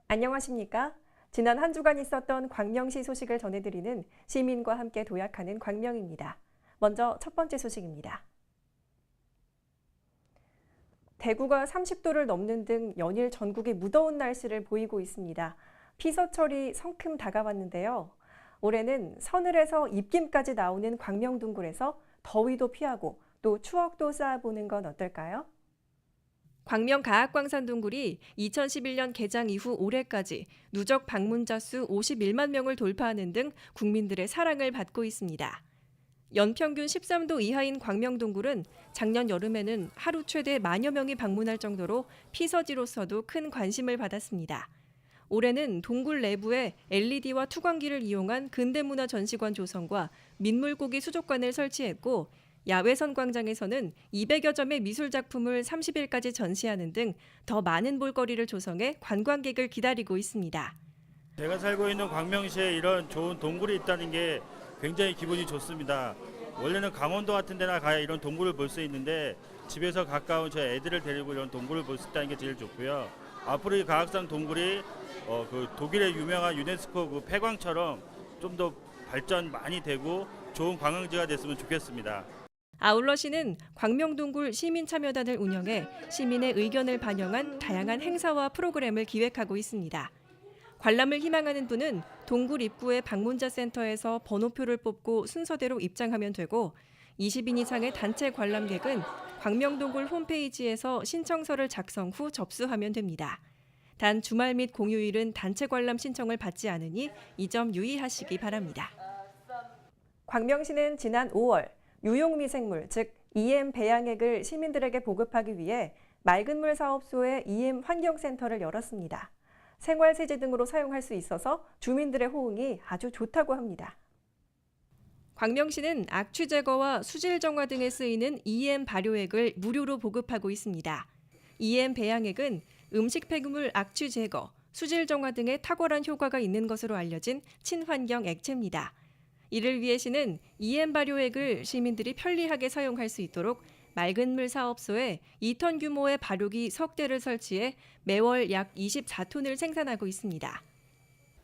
안녕하십니까? 지난 한 주간 있었던 광명시 소식을 전해드리는 시민과 함께 도약하는 광명입니다. 먼저 첫 번째 소식입니다. 대구가 30도를 넘는 등 연일 전국이 무더운 날씨를 보이고 있습니다. 피서철이 성큼 다가왔는데요. 올해는 서늘에서 입김까지 나오는 광명둥굴에서 더위도 피하고 또 추억도 쌓아보는 건 어떨까요? 광명가학광산둥굴이 2011년 개장 이후 올해까지 누적 방문자 수 51만 명을 돌파하는 등 국민들의 사랑을 받고 있습니다. 연평균 13도 이하인 광명둥굴은 작년 여름에는 하루 최대 만여 명이 방문할 정도로 피서지로서도 큰 관심을 받았습니다. 올해는 동굴 내부에 LED와 투광기를 이용한 근대문화 전시관 조성과 민물고기 수족관을 설치했고 야외선 광장에서는 200여 점의 미술 작품을 30일까지 전시하는 등 더 많은 볼거리를 조성해 관광객을 기다리고 있습니다. 제가 살고 있는 광명시에 이런 좋은 동굴이 있다는 게 굉장히 기분이 좋습니다. 원래는 강원도 같은 데나 가야 이런 동굴을 볼 수 있는데 집에서 가까운 저 애들을 데리고 이런 동굴을 볼 수 있다는 게 제일 좋고요. 앞으로 이 가학산 동굴이 그 독일의 유명한 유네스코 그 폐광처럼 좀 더 발전 많이 되고 좋은 관광지가 됐으면 좋겠습니다. 아울러 시는 광명동굴 시민참여단을 운영해 시민의 의견을 반영한 다양한 행사와 프로그램을 기획하고 있습니다. 관람을 희망하는 분은 동굴 입구의 방문자 센터에서 번호표를 뽑고 순서대로 입장하면 되고 20인 이상의 단체 관람객은 광명동굴 홈페이지에서 신청서를 작성 후 접수하면 됩니다. 단 주말 및 공휴일은 단체 관람 신청을 받지 않으니 이 점 유의하시기 바랍니다. 광명시는 지난 5월 유용미생물, 즉 EM 배양액을 시민들에게 보급하기 위해 맑은물 사업소의 EM 환경센터를 열었습니다. 생활세제 등으로 사용할 수 있어서 주민들의 호응이 아주 좋다고 합니다. 광명시는 악취 제거와 수질 정화 등에 쓰이는 EM 발효액을 무료로 보급하고 있습니다. EM 배양액은 음식 폐기물 악취 제거, 수질 정화 등에 탁월한 효과가 있는 것으로 알려진 친환경 액체입니다. 이를 위해 시는 EM 발효액을 시민들이 편리하게 사용할 수 있도록 맑은물 사업소에 2톤 규모의 발효기 석 대를 설치해 매월 약 24톤을 생산하고 있습니다.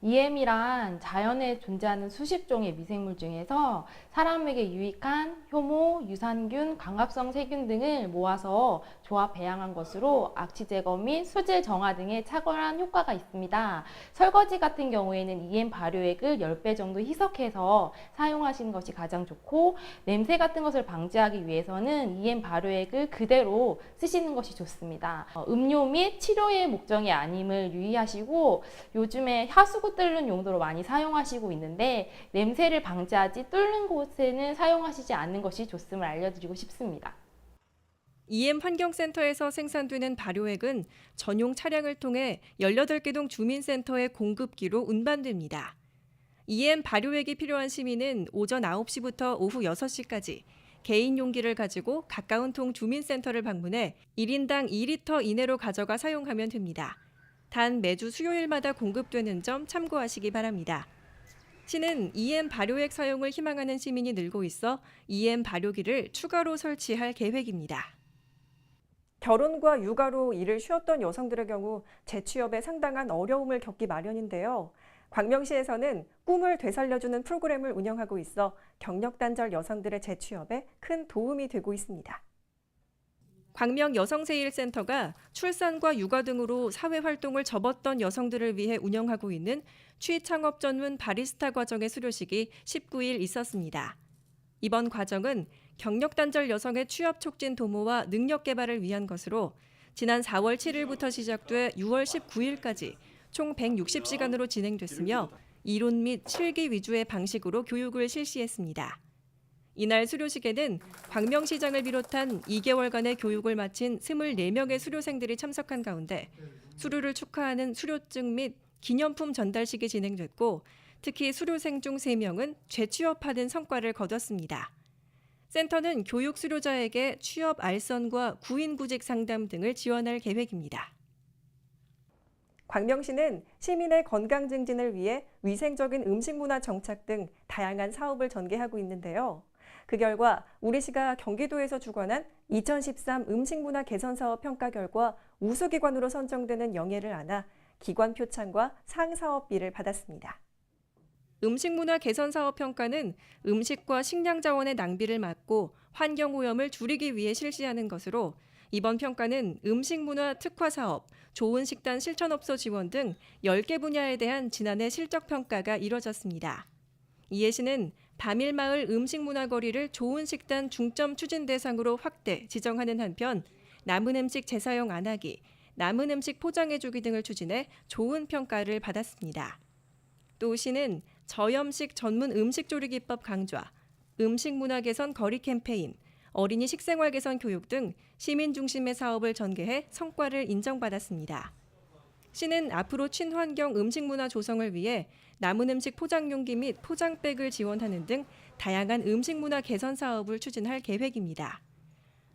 EM이란 자연에 존재하는 수십 종의 미생물 중에서 사람에게 유익한 효모, 유산균, 광합성 세균 등을 모아서 조합 배양한 것으로 악취 제거 및 수질 정화 등에 탁월한 효과가 있습니다. 설거지 같은 경우에는 EM 발효액을 10배 정도 희석해서 사용하시는 것이 가장 좋고 냄새 같은 것을 방지하기 위해서는 EM 발효액을 그대로 쓰시는 것이 좋습니다. 음료 및 치료의 목적이 아님을 유의하시고 요즘에 하수구 뚫는 용도로 많이 사용하시고 있는데 냄새를 방지하지 뚫는 곳에는 사용하시지 않는 것이 좋음을 알려드리고 싶습니다. EM 환경센터에서 생산되는 발효액은 전용 차량을 통해 18개 동 주민센터의 공급기로 운반됩니다. EM 발효액이 필요한 시민은 오전 9시부터 오후 6시까지 개인 용기를 가지고 가까운 통 주민센터를 방문해 1인당 2리터 이내로 가져가 사용하면 됩니다. 단 매주 수요일마다 공급되는 점 참고하시기 바랍니다. 시는 EM 발효액 사용을 희망하는 시민이 늘고 있어 EM 발효기를 추가로 설치할 계획입니다. 결혼과 육아로 일을 쉬었던 여성들의 경우 재취업에 상당한 어려움을 겪기 마련인데요. 광명시에서는 꿈을 되살려주는 프로그램을 운영하고 있어 경력단절 여성들의 재취업에 큰 도움이 되고 있습니다. 광명 여성세일센터가 출산과 육아 등으로 사회활동을 접었던 여성들을 위해 운영하고 있는 취창업 전문 바리스타 과정의 수료식이 19일 있었습니다. 이번 과정은 경력단절 여성의 취업 촉진 도모와 능력 개발을 위한 것으로 지난 4월 7일부터 시작돼 6월 19일까지 총 160시간으로 진행됐으며 이론 및 실기 위주의 방식으로 교육을 실시했습니다. 이날 수료식에는 광명시장을 비롯한 2개월간의 교육을 마친 24명의 수료생들이 참석한 가운데 수료를 축하하는 수료증 및 기념품 전달식이 진행됐고 특히 수료생 중 3명은 재취업하는 성과를 거뒀습니다. 센터는 교육 수료자에게 취업 알선과 구인구직 상담 등을 지원할 계획입니다. 광명시는 시민의 건강 증진을 위해 위생적인 음식 문화 정착 등 다양한 사업을 전개하고 있는데요. 그 결과 우리시가 경기도에서 주관한 2013 음식문화 개선사업 평가 결과 우수기관으로 선정되는 영예를 안아 기관 표창과 상사업비를 받았습니다. 음식문화 개선 사업 평가는 음식과 식량 자원의 낭비를 막고 환경 오염을 줄이기 위해 실시하는 것으로 이번 평가는 음식문화 특화 사업, 좋은 식단 실천업소 지원 등 10개 분야에 대한 지난해 실적 평가가 이뤄졌습니다. 이해시는 다밀마을 음식문화 거리를 좋은 식단 중점 추진 대상으로 확대 지정하는 한편 남은 음식 재사용 안 하기, 남은 음식 포장해주기 등을 추진해 좋은 평가를 받았습니다. 또 시는 저염식 전문 음식 조리 기법 강좌, 음식 문화 개선 거리 캠페인, 어린이 식생활 개선 교육 등 시민 중심의 사업을 전개해 성과를 인정받았습니다. 시는 앞으로 친환경 음식 문화 조성을 위해 남은 음식 포장 용기 및 포장백을 지원하는 등 다양한 음식 문화 개선 사업을 추진할 계획입니다.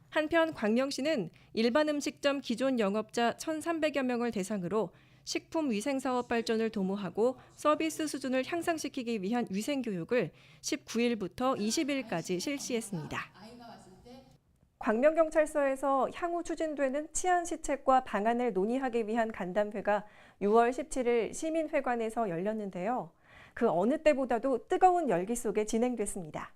한편 광명시는 일반 음식점 기존 영업자 1,300여 명을 대상으로 식품 위생 사업 발전을 도모하고 서비스 수준을 향상시키기 위한 위생 교육을 19일부터 20일까지 실시했습니다. 광명경찰서에서 향후 추진되는 치안 시책과 방안을 논의하기 위한 간담회가 6월 17일 시민회관에서 열렸는데요. 그 어느 때보다도 뜨거운 열기 속에 진행됐습니다.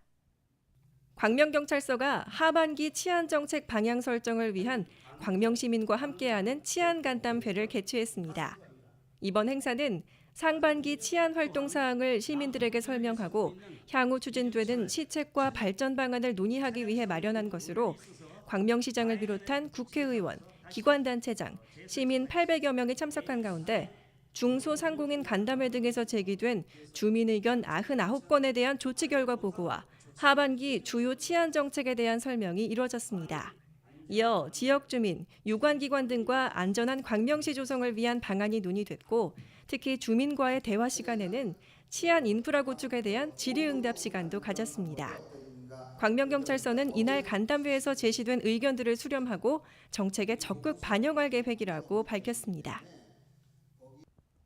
광명경찰서가 하반기 치안정책 방향 설정을 위한 광명시민과 함께하는 치안간담회를 개최했습니다. 이번 행사는 상반기 치안 활동 사항을 시민들에게 설명하고 향후 추진되는 시책과 발전 방안을 논의하기 위해 마련한 것으로 광명시장을 비롯한 국회의원, 기관단체장, 시민 800여 명이 참석한 가운데 중소상공인 간담회 등에서 제기된 주민 의견 99건에 대한 조치 결과 보고와 하반기 주요 치안 정책에 대한 설명이 이뤄졌습니다. 이어 지역 주민, 유관기관 등과 안전한 광명시 조성을 위한 방안이 논의됐고 특히 주민과의 대화 시간에는 치안 인프라 구축에 대한 질의응답 시간도 가졌습니다. 광명경찰서는 이날 간담회에서 제시된 의견들을 수렴하고 정책에 적극 반영할 계획이라고 밝혔습니다.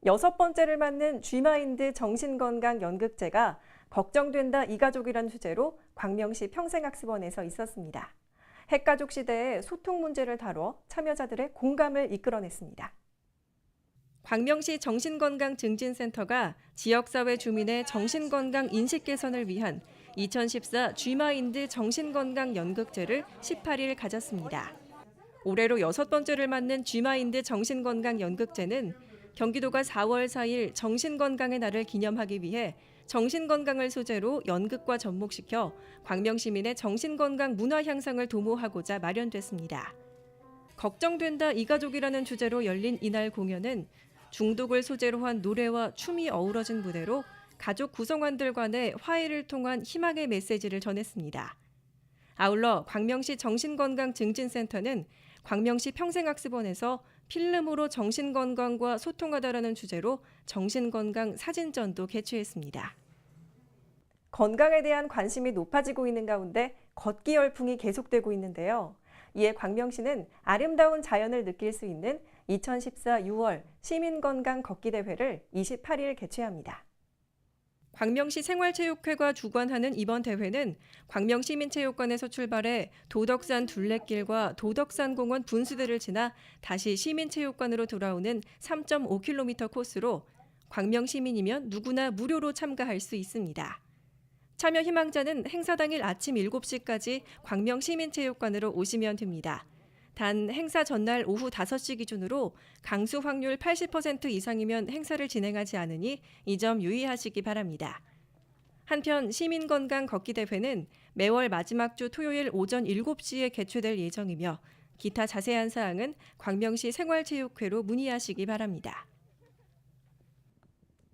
6번째를 맞는 G마인드 정신건강 연극제가 걱정된다 이 가족이란 주제로 광명시 평생학습원에서 있었습니다. 핵가족 시대의 소통 문제를 다뤄 참여자들의 공감을 이끌어냈습니다. 광명시 정신건강증진센터가 지역사회 주민의 정신건강 인식 개선을 위한 2014 G마인드 정신건강 연극제를 18일 가졌습니다. 올해로 6번째를 맞는 G마인드 정신건강 연극제는 경기도가 4월 4일 정신건강의 날을 기념하기 위해 정신건강을 소재로 연극과 접목시켜 광명시민의 정신건강 문화 향상을 도모하고자 마련됐습니다. 걱정된다 이 가족이라는 주제로 열린 이날 공연은 중독을 소재로 한 노래와 춤이 어우러진 무대로 가족 구성원들 간의 화해를 통한 희망의 메시지를 전했습니다. 아울러 광명시 정신건강증진센터는 광명시 평생학습원에서 필름으로 정신건강과 소통하다라는 주제로 정신건강 사진전도 개최했습니다. 건강에 대한 관심이 높아지고 있는 가운데 걷기 열풍이 계속되고 있는데요. 이에 광명시는 아름다운 자연을 느낄 수 있는 2014 6월 시민건강 걷기대회를 28일 개최합니다. 광명시 생활체육회가 주관하는 이번 대회는 광명시민체육관에서 출발해 도덕산 둘레길과 도덕산공원 분수대를 지나 다시 시민체육관으로 돌아오는 3.5km 코스로 광명시민이면 누구나 무료로 참가할 수 있습니다. 참여 희망자는 행사 당일 아침 7시까지 광명시민체육관으로 오시면 됩니다. 단 행사 전날 오후 5시 기준으로 강수 확률 80% 이상이면 행사를 진행하지 않으니 이 점 유의하시기 바랍니다. 한편 시민건강 걷기대회는 매월 마지막 주 토요일 오전 7시에 개최될 예정이며 기타 자세한 사항은 광명시 생활체육회로 문의하시기 바랍니다.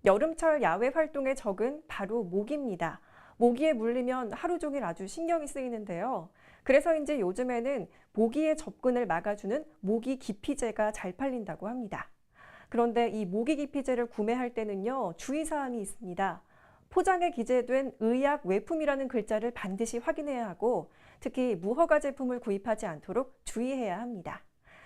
여름철 야외 활동의 적은 바로 모기입니다. 모기에 물리면 하루 종일 아주 신경이 쓰이는데요. 그래서인지 요즘에는 모기의 접근을 막아주는 모기 기피제가 잘 팔린다고 합니다. 그런데 이 모기 기피제를 구매할 때는요, 주의사항이 있습니다. 포장에 기재된 의약 외품이라는 글자를 반드시 확인해야 하고 특히 무허가 제품을 구입하지 않도록 주의해야 합니다.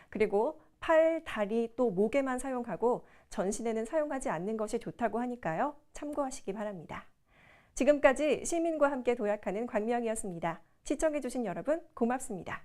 그리고 팔, 다리 또 목에만 사용하고 전신에는 사용하지 않는 것이 좋다고 하니까요. 참고하시기 바랍니다. 지금까지 시민과 함께 도약하는 광명이었습니다. 시청해주신 여러분 고맙습니다.